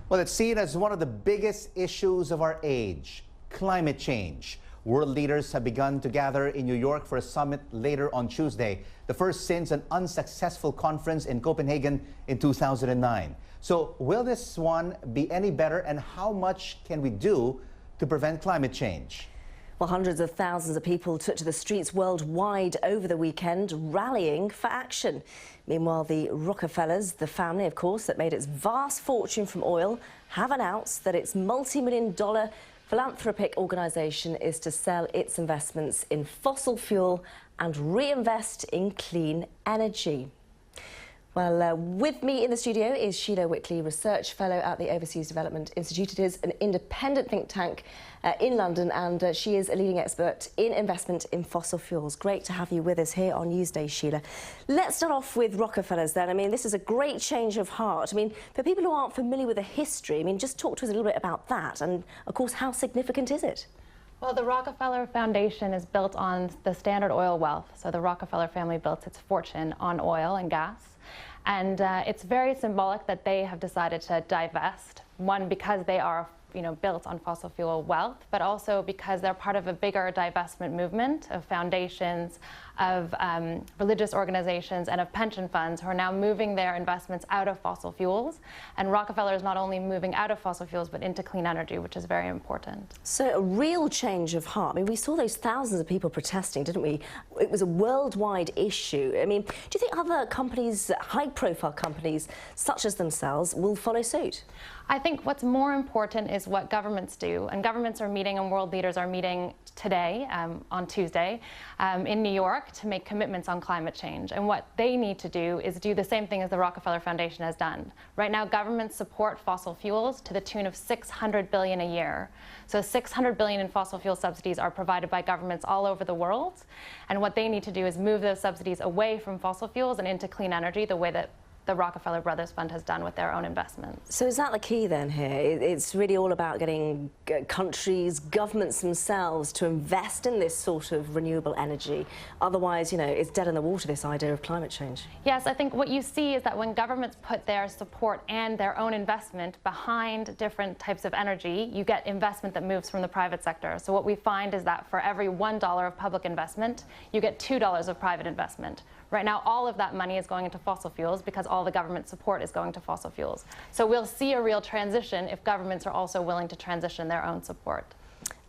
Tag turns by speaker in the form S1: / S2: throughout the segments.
S1: Well, it's seen as one of the biggest issues of our age, climate change. World leaders have begun to gather in New York for a summit later on Tuesday, the first since an unsuccessful conference in Copenhagen in 2009. So will this one be any better, and how much can we do to prevent climate change?
S2: Well, hundreds of thousands of people took to the streets worldwide over the weekend, rallying for action. Meanwhile, the Rockefellers, the family, of course, that made its vast fortune from oil, have announced that its multi-million-dollar philanthropic organisation is to sell its investments in fossil fuel and reinvest in clean energy. Well, with me in the studio is Shelagh Whitley, Research Fellow at the Overseas Development Institute. It is an independent think tank in London, and she is a leading expert in investment in fossil fuels. Great to have you with us here on Newsday, Shelagh. Let's start off with Rockefellers then. I mean, this is a great change of heart. I mean, for people who aren't familiar with the history, I mean, just talk to us a little bit about that, and, of course, how significant is it?
S3: Well, the Rockefeller Foundation is built on the Standard Oil wealth. So the Rockefeller family built its fortune on oil and gas. And it's very symbolic that they have decided to divest, one, because they are built on fossil fuel wealth, but also because they're part of a bigger divestment movement of foundations, of religious organizations, and of pension funds who are now moving their investments out of fossil fuels. And Rockefeller is not only moving out of fossil fuels, but into clean energy, which is very important. So
S2: a real change of heart. I mean, we saw those thousands of people protesting, didn't we? It was a worldwide issue. I mean, do you think other companies, high-profile companies, such as themselves, will follow suit?
S3: I think what's more important is what governments do, and governments are meeting and world leaders are meeting today, on Tuesday, in New York to make commitments on climate change. And what they need to do is do the same thing as the Rockefeller Foundation has done. Right now, governments support fossil fuels to the tune of $600 billion a year. So $600 billion in fossil fuel subsidies are provided by governments all over the world. And what they need to do is move those subsidies away from fossil fuels and into clean energy, the way that the Rockefeller Brothers Fund has done with their own investments.
S2: So is that the key then here? It's really all about getting countries, governments themselves to invest in this sort of renewable energy. Otherwise, it's dead in the water, this idea of climate change.
S3: Yes, I think what you see is that when governments put their support and their own investment behind different types of energy, you get investment that moves from the private sector. So what we find is that for every $1 of public investment, you get $2 of private investment. Right now, all of that money is going into fossil fuels because all the government support is going to fossil fuels. So we'll see a real transition if governments are also willing to transition their own support.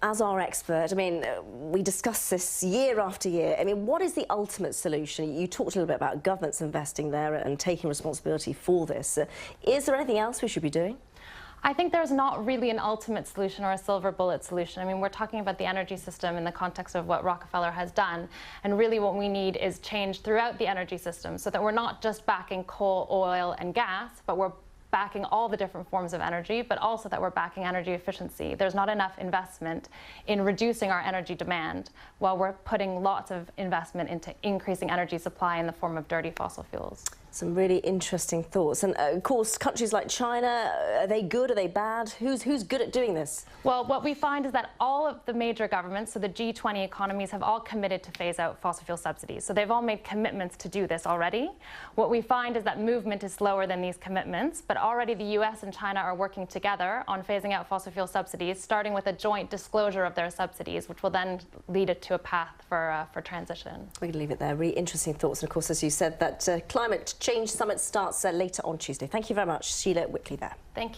S2: As our expert, I mean, we discuss this year after year. I mean, what is the ultimate solution? You talked a little bit about governments investing there and taking responsibility for this. Is there anything else we should be doing?
S3: I think there's not really an ultimate solution or a silver bullet solution. I mean, we're talking about the energy system in the context of what Rockefeller has done. And really what we need is change throughout the energy system so that we're not just backing coal, oil, and gas, but we're backing all the different forms of energy, but also that we're backing energy efficiency. There's not enough investment in reducing our energy demand while we're putting lots of investment into increasing energy supply in the form of dirty fossil fuels.
S2: Some really interesting thoughts. And of course, countries like China, are they good? Are they bad? Who's good at doing this?
S3: Well, what we find is that all of the major governments, so the G20 economies, have all committed to phase out fossil fuel subsidies. So they've all made commitments to do this already. What we find is that movement is slower than these commitments, but already the US and China are working together on phasing out fossil fuel subsidies, starting with a joint disclosure of their subsidies, which will then lead it to a path for transition.
S2: We can leave it there. Really interesting thoughts. And of course, as you said, that climate change summit starts later on Tuesday. Thank you very much, Shelagh Whitley there.
S3: Thank you.